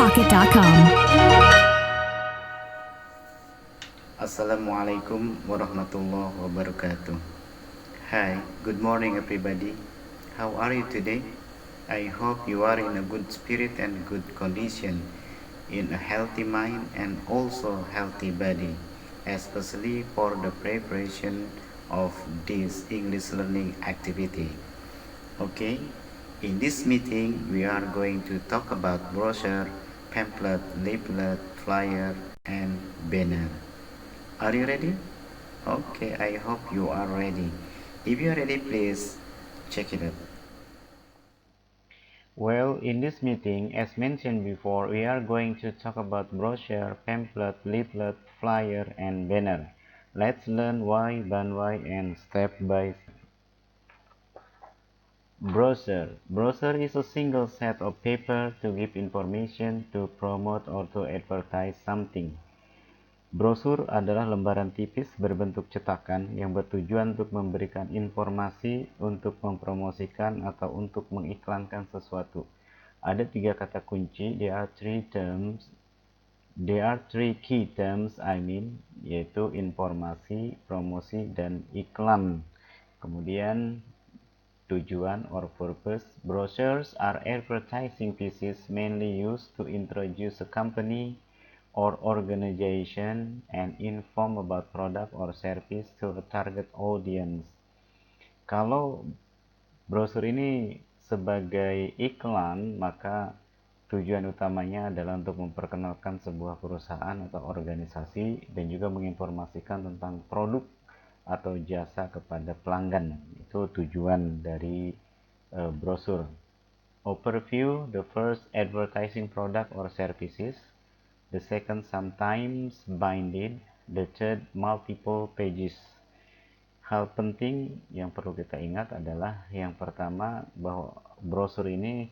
StudyPocket.com. Assalamualaikum warahmatullahi wabarakatuh. Hi, good morning everybody. How are you today? I hope you are in a good spirit and good condition, in a healthy mind and also healthy body, especially for the preparation of this English learning activity. Okay, in this meeting we are going to talk about brochure, pamphlet, leaflet, flyer, and banner. Are you ready? Okay, I hope you are ready. If you are ready, please check it out. Well, in this meeting, as mentioned before, we are going to talk about brochure, pamphlet, leaflet, flyer, and banner. Let's learn why, then why, and step by step. Brochure. Brochure is a single set of paper to give information, to promote, or to advertise something. Brosur adalah lembaran tipis berbentuk cetakan yang bertujuan untuk memberikan informasi, untuk mempromosikan, atau untuk mengiklankan sesuatu. Ada 3 kata kunci, there are three key terms, yaitu informasi, promosi, dan iklan. Kemudian tujuan or purpose. Brochures are advertising pieces mainly used to introduce a company or organization and inform about product or service to a target audience. Kalau brosur ini sebagai iklan, maka tujuan utamanya adalah untuk memperkenalkan sebuah perusahaan atau organisasi dan juga menginformasikan tentang produk atau jasa kepada pelanggan. Itu tujuan dari brosur. Overview, the first advertising product or services, the second sometimes binded, the third multiple pages. Hal penting yang perlu kita ingat adalah yang pertama bahwa brosur ini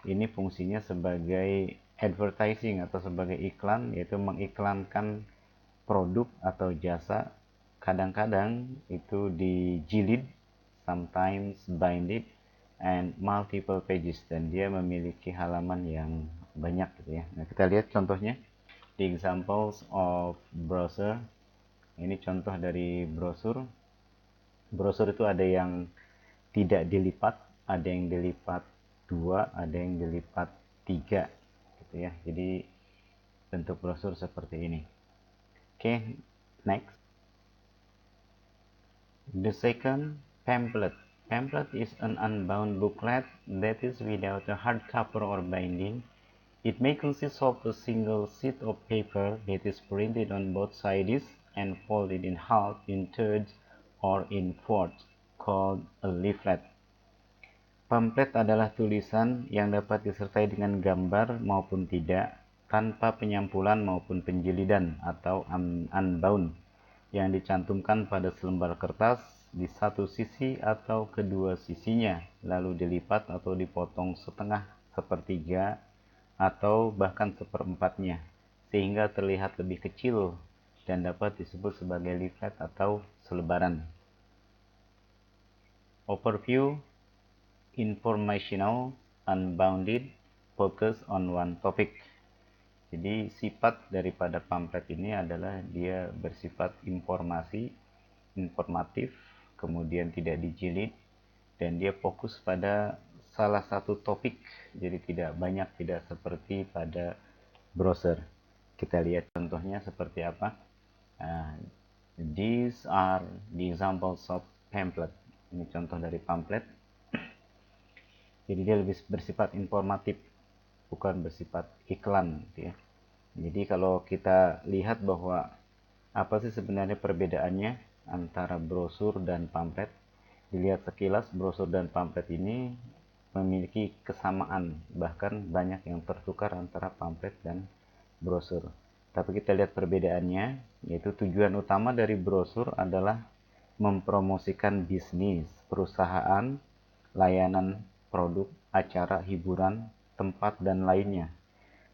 fungsinya sebagai advertising atau sebagai iklan, yaitu mengiklankan produk atau jasa. Kadang-kadang itu dijilid, sometimes binded, and multiple pages, dan dia memiliki halaman yang banyak gitu ya. Nah, kita lihat contohnya. The examples of brochure. Ini contoh dari brosur. Brosur itu ada yang tidak dilipat, ada yang dilipat 2, ada yang dilipat 3 gitu ya. Jadi bentuk brosur seperti ini. Oke, next. The second, pamphlet. Pamphlet is an unbound booklet that is without a hardcover or binding. It may consist of a single sheet of paper that is printed on both sides and folded in half, in thirds, or in fourths, called a leaflet. Pamphlet adalah tulisan yang dapat disertai dengan gambar maupun tidak, tanpa penyampulan maupun penjilidan atau unbound, yang dicantumkan pada selembar kertas di satu sisi atau kedua sisinya, lalu dilipat atau dipotong setengah, sepertiga, atau bahkan seperempatnya, sehingga terlihat lebih kecil dan dapat disebut sebagai leaflet atau selebaran. Overview, informational, unbounded, focus on one topic. Jadi sifat daripada pamflet ini adalah dia bersifat informatif, kemudian tidak dijilid, dan dia fokus pada salah satu topik, jadi tidak seperti pada browser. Kita lihat contohnya seperti apa. These are the examples of pamphlet. Ini contoh dari pamflet. Jadi dia lebih bersifat informatif, bukan bersifat iklan gitu ya. Jadi kalau kita lihat bahwa apa sih sebenarnya perbedaannya antara brosur dan pamflet, dilihat sekilas brosur dan pamflet ini memiliki kesamaan, bahkan banyak yang tertukar antara pamflet dan brosur. Tapi kita lihat perbedaannya, yaitu tujuan utama dari brosur adalah mempromosikan bisnis, perusahaan, layanan, produk, acara, hiburan, tempat, dan lainnya.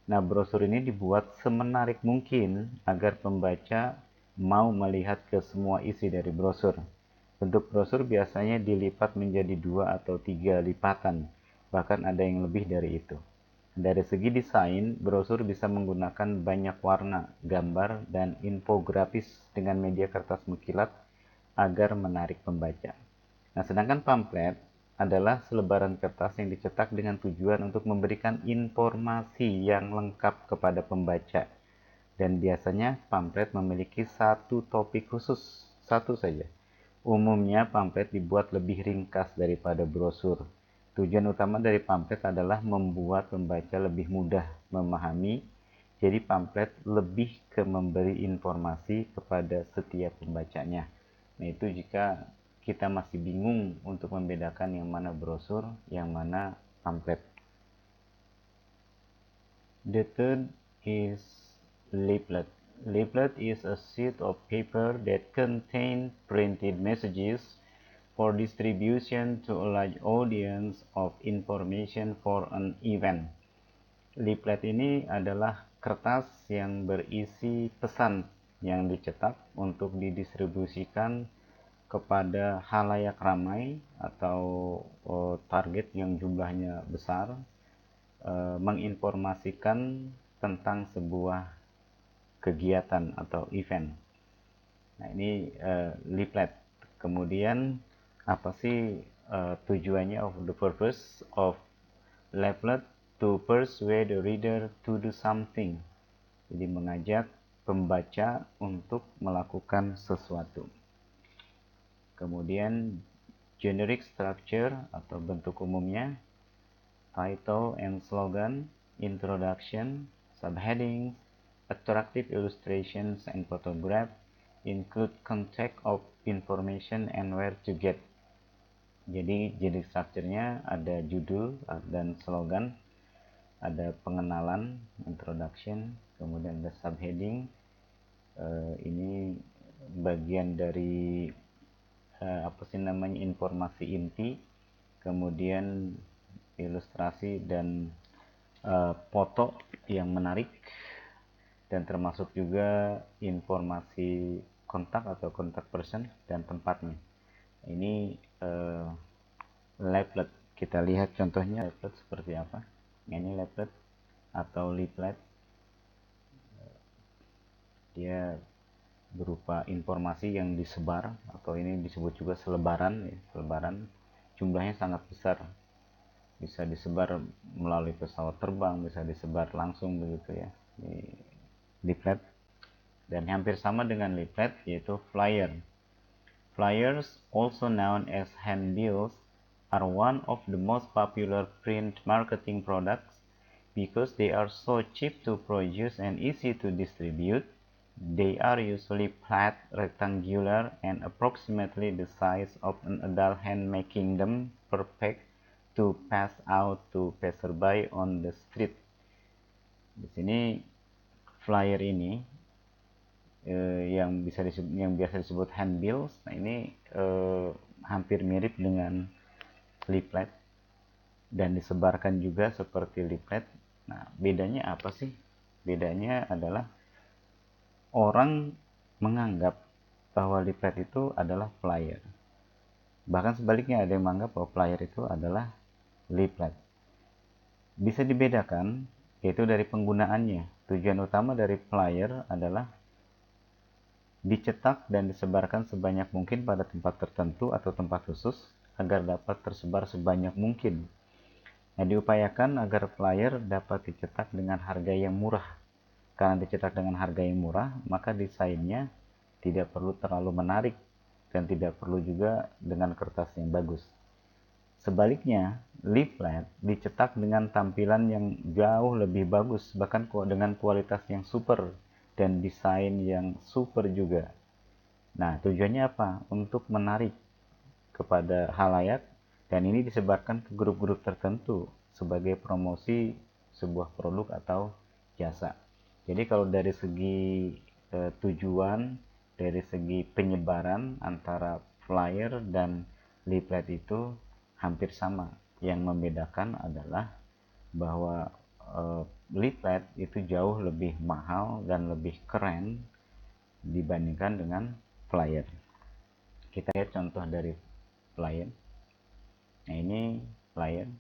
Nah, brosur ini dibuat semenarik mungkin agar pembaca mau melihat ke semua isi dari brosur. Bentuk brosur biasanya dilipat menjadi 2 atau 3 lipatan, bahkan ada yang lebih dari itu. Dari segi desain, brosur bisa menggunakan banyak warna, gambar, dan infografis dengan media kertas mengkilat agar menarik pembaca. Nah, sedangkan pamflet adalah selebaran kertas yang dicetak dengan tujuan untuk memberikan informasi yang lengkap kepada pembaca. Dan biasanya pamflet memiliki satu topik khusus, satu saja. Umumnya pamflet dibuat lebih ringkas daripada brosur. Tujuan utama dari pamflet adalah membuat pembaca lebih mudah memahami. Jadi pamflet lebih ke memberi informasi kepada setiap pembacanya. Nah, itu jika kita masih bingung untuk membedakan yang mana brosur, yang mana pamflet. The third is leaflet. Leaflet is a sheet of paper that contains printed messages for distribution to a large audience of information for an event. Leaflet ini adalah kertas yang berisi pesan yang dicetak untuk didistribusikan kepada halayak ramai atau target yang jumlahnya besar, menginformasikan tentang sebuah kegiatan atau event. Nah, ini leaflet. Kemudian apa sih tujuannya, of the purpose of leaflet? To persuade the reader to do something. Jadi mengajak pembaca untuk melakukan sesuatu. Kemudian generic structure atau bentuk umumnya, title and slogan, introduction, subheadings, attractive illustrations and photograph, include contact of information and where to get. Jadi generic structure-nya ada judul dan slogan, ada pengenalan, introduction, kemudian ada subheading. Ini bagian dari informasi inti, kemudian ilustrasi dan foto yang menarik, dan termasuk juga informasi kontak atau kontak person dan tempatnya. Ini leaflet. Kita lihat contohnya leaflet seperti apa. Ini leaflet atau leaflet, dia berupa informasi yang disebar, atau ini disebut juga selebaran ya, selebaran. Jumlahnya sangat besar, bisa disebar melalui pesawat terbang, bisa disebar langsung begitu ya, di leaflet. Dan hampir sama dengan leaflet yaitu flyer. Flyers, also known as handbills, are one of the most popular print marketing products because they are so cheap to produce and easy to distribute. They are usually flat, rectangular, and approximately the size of an adult hand, making them perfect to pass out to passerby on the street. Di sini flyer ini yang biasa disebut handbills. Nah, ini hampir mirip dengan leaflet dan disebarkan juga seperti leaflet. Nah, bedanya apa sih? Bedanya adalah orang menganggap bahwa leaflet itu adalah flyer. Bahkan sebaliknya, ada yang menganggap bahwa flyer itu adalah leaflet. Bisa dibedakan yaitu dari penggunaannya. Tujuan utama dari flyer adalah dicetak dan disebarkan sebanyak mungkin pada tempat tertentu atau tempat khusus agar dapat tersebar sebanyak mungkin. Nah, diupayakan agar flyer dapat dicetak dengan harga yang murah. Karena dicetak dengan harga yang murah, maka desainnya tidak perlu terlalu menarik dan tidak perlu juga dengan kertas yang bagus. Sebaliknya, leaflet dicetak dengan tampilan yang jauh lebih bagus, bahkan dengan kualitas yang super dan desain yang super juga. Nah, tujuannya apa? Untuk menarik kepada halayak, dan ini disebarkan ke grup-grup tertentu sebagai promosi sebuah produk atau jasa. Jadi kalau dari segi tujuan, dari segi penyebaran antara flyer dan leaflet itu hampir sama. Yang membedakan adalah bahwa leaflet itu jauh lebih mahal dan lebih keren dibandingkan dengan flyer. Kita lihat contoh dari flyer. Nah, ini flyer.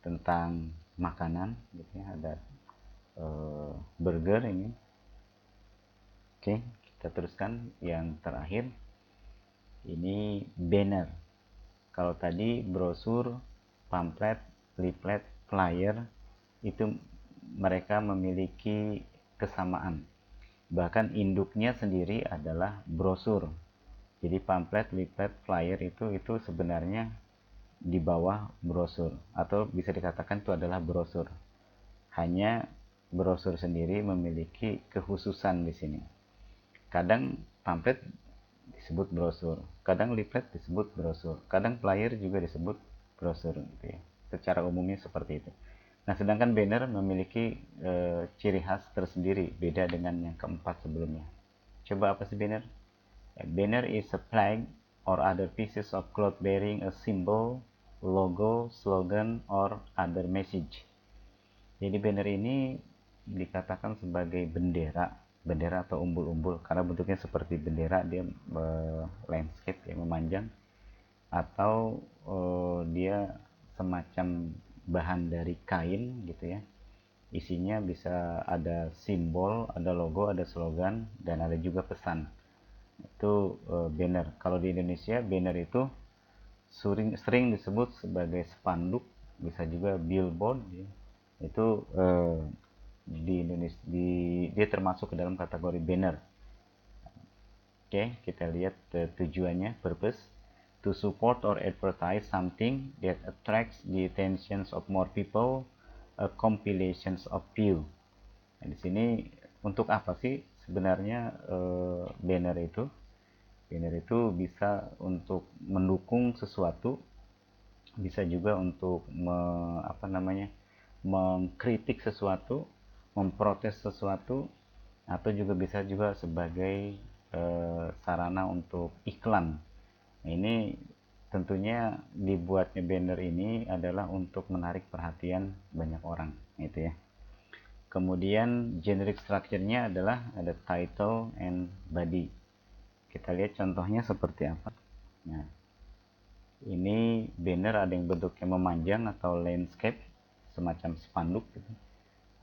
tentang makanan gitu ya. Ada burger ini. Oke, kita teruskan yang terakhir. Ini banner. Kalau tadi brosur, pamflet, leaflet, flyer itu mereka memiliki kesamaan. Bahkan induknya sendiri adalah brosur. Jadi pamflet, leaflet, flyer itu sebenarnya di bawah brosur, atau bisa dikatakan itu adalah brosur. Hanya brosur sendiri memiliki kekhususan di sini. Kadang pamflet disebut brosur, kadang leaflet disebut brosur, kadang flyer juga disebut brosur gitu ya. Secara umumnya seperti itu. Nah, sedangkan banner memiliki ciri khas tersendiri, beda dengan yang keempat sebelumnya. Coba apa sih banner? A banner is a flag or other pieces of cloth bearing a symbol, logo, slogan, or other message. Jadi banner ini dikatakan sebagai bendera atau umbul-umbul karena bentuknya seperti bendera, dia landscape yang memanjang, atau dia semacam bahan dari kain gitu ya. Isinya bisa ada simbol, ada logo, ada slogan, dan ada juga pesan. Itu banner. Kalau di Indonesia banner itu sering disebut sebagai spanduk, bisa juga billboard ya. Itu di Indonesia dia termasuk ke dalam kategori banner. Oke, kita lihat tujuannya, purpose: to support or advertise something that attracts the attentions of more people, a compilations of view. Nah, di sini untuk apa sih sebenarnya banner itu? Banner itu bisa untuk mendukung sesuatu, bisa juga untuk mengkritik sesuatu, memprotes sesuatu, atau juga bisa juga sebagai sarana untuk iklan. Nah, ini tentunya dibuatnya banner ini adalah untuk menarik perhatian banyak orang, gitu ya. Kemudian generic structure-nya adalah ada title and body. Kita lihat contohnya seperti apa. Nah, ini banner ada yang bentuknya memanjang atau landscape, semacam spanduk gitu.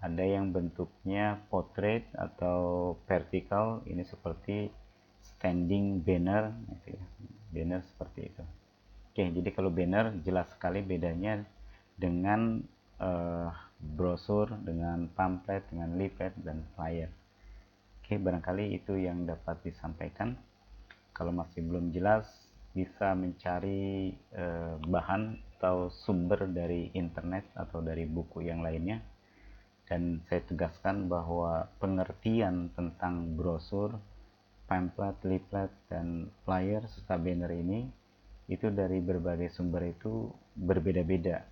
Ada yang bentuknya portrait atau vertikal, ini seperti standing banner gitu ya. Banner seperti itu. Oke, jadi kalau banner jelas sekali bedanya dengan brosur, dengan pamflet, dengan leaflet, dan flyer. Oke, barangkali itu yang dapat disampaikan. Kalau masih belum jelas, bisa mencari bahan atau sumber dari internet atau dari buku yang lainnya. Dan saya tegaskan bahwa pengertian tentang brosur, pamflet, leaflet, dan flyer serta banner ini itu dari berbagai sumber itu berbeda-beda.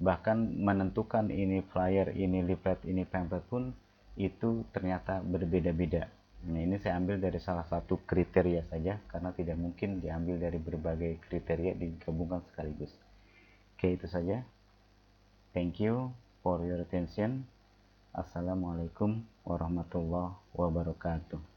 Bahkan menentukan ini flyer, ini leaflet, ini pamflet pun itu ternyata berbeda-beda. Nah, ini saya ambil dari salah satu kriteria saja karena tidak mungkin diambil dari berbagai kriteria digabungkan sekaligus. Oke, itu saja. Thank you for your attention. Assalamualaikum warahmatullahi wabarakatuh.